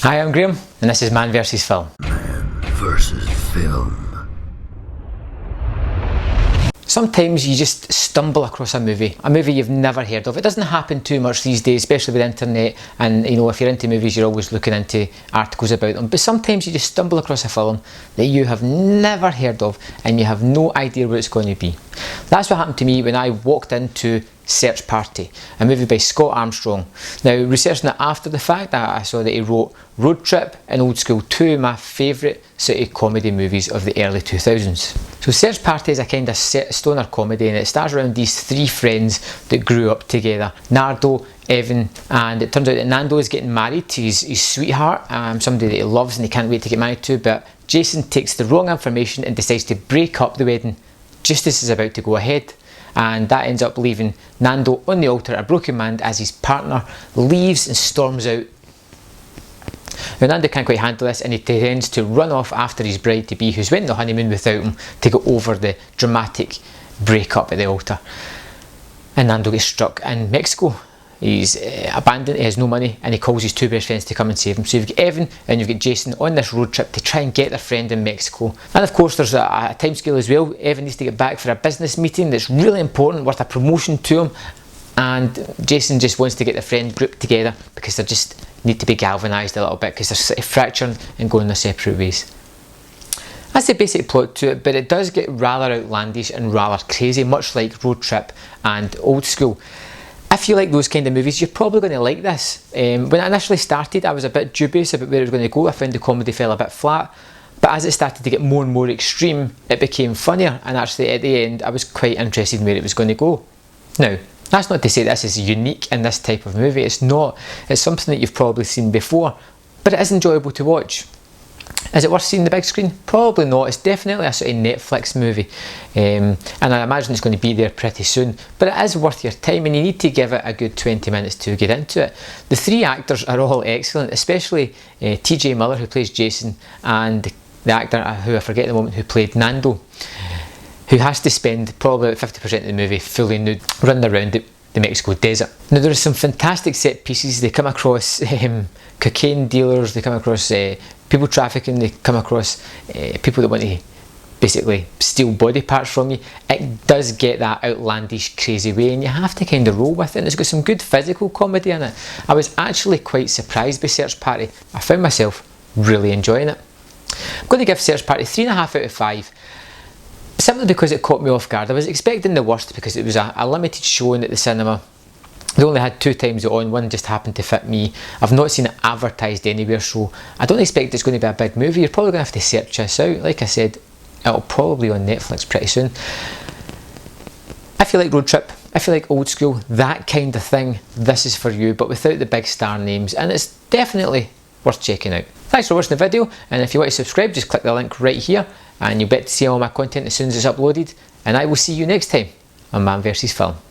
Hi, I'm Graham, and this is Man vs. Film. Man versus Film. Sometimes you just stumble across a movie you've never heard of. It doesn't happen too much these days, especially with the internet, and if you're into movies you're always looking into articles about them, but sometimes you just stumble across a film that you have never heard of and you have no idea what it's going to be. That's what happened to me when I walked into Search Party, a movie by Scott Armstrong. Now, researching it after the fact, I saw that he wrote Road Trip and Old School, two of my favourite city comedy movies of the early 2000s. So Search Party is a kind of stoner comedy, and it stars around these three friends that grew up together: Nardo, Evan, and it turns out that Nando is getting married to his sweetheart, somebody that he loves and he can't wait to get married to, but Jason takes the wrong information and decides to break up the wedding just as it's about to go ahead. And that ends up leaving Nando on the altar, a broken man, as his partner leaves and storms out. Now, Nando can't quite handle this, and he tends to run off after his bride-to-be, who's went on the honeymoon without him, to get over the dramatic breakup at the altar. And Nando gets struck in Mexico. He's abandoned, he has no money, and he calls his two best friends to come and save him. So you've got Evan and you've got Jason on this road trip to try and get their friend in Mexico. And of course there's a time scale as well. Evan needs to get back for a business meeting that's really important, worth a promotion to him, and Jason just wants to get the friend group together because they just need to be galvanised a little bit because they're fracturing and going their separate ways. That's the basic plot to it, but it does get rather outlandish and rather crazy, much like Road Trip and Old School. If you like those kind of movies, you're probably going to like this. When I initially started, I was a bit dubious about where it was going to go. I found the comedy fell a bit flat, but as it started to get more and more extreme, it became funnier, and actually at the end I was quite interested in where it was going to go. Now, that's not to say this is unique in this type of movie. It's not. It's something that you've probably seen before, but it is enjoyable to watch. Is it worth seeing the big screen? Probably not. It's definitely a sort of Netflix movie, and I imagine it's going to be there pretty soon, but it is worth your time, and you need to give it a good 20 minutes to get into it. The three actors are all excellent, especially TJ Miller, who plays Jason, and the actor who I forget at the moment who played Nando, who has to spend probably about 50% of the movie fully nude running around the Mexico desert. Now, there are some fantastic set pieces. They come across cocaine dealers, they come across people trafficking, they come across people that want to basically steal body parts from you. It does get that outlandish, crazy way, and you have to kind of roll with it. And it's got some good physical comedy in it. I was actually quite surprised by Search Party. I found myself really enjoying it. I'm going to give Search Party 3.5 out of 5. Simply because it caught me off guard. I was expecting the worst because it was a limited showing at the cinema. They only had 2 times it on, one just happened to fit me. I've not seen it advertised anywhere, so I don't expect it's going to be a big movie. You're probably going to have to search this out. Like I said, it'll probably be on Netflix pretty soon. If you like Road Trip, if you like Old School, that kind of thing, this is for you, but without the big star names, and it's definitely worth checking out. Thanks for watching the video, and if you want to subscribe, just click the link right here, and you'll get to see all my content as soon as it's uploaded, and I will see you next time on Man vs. Film.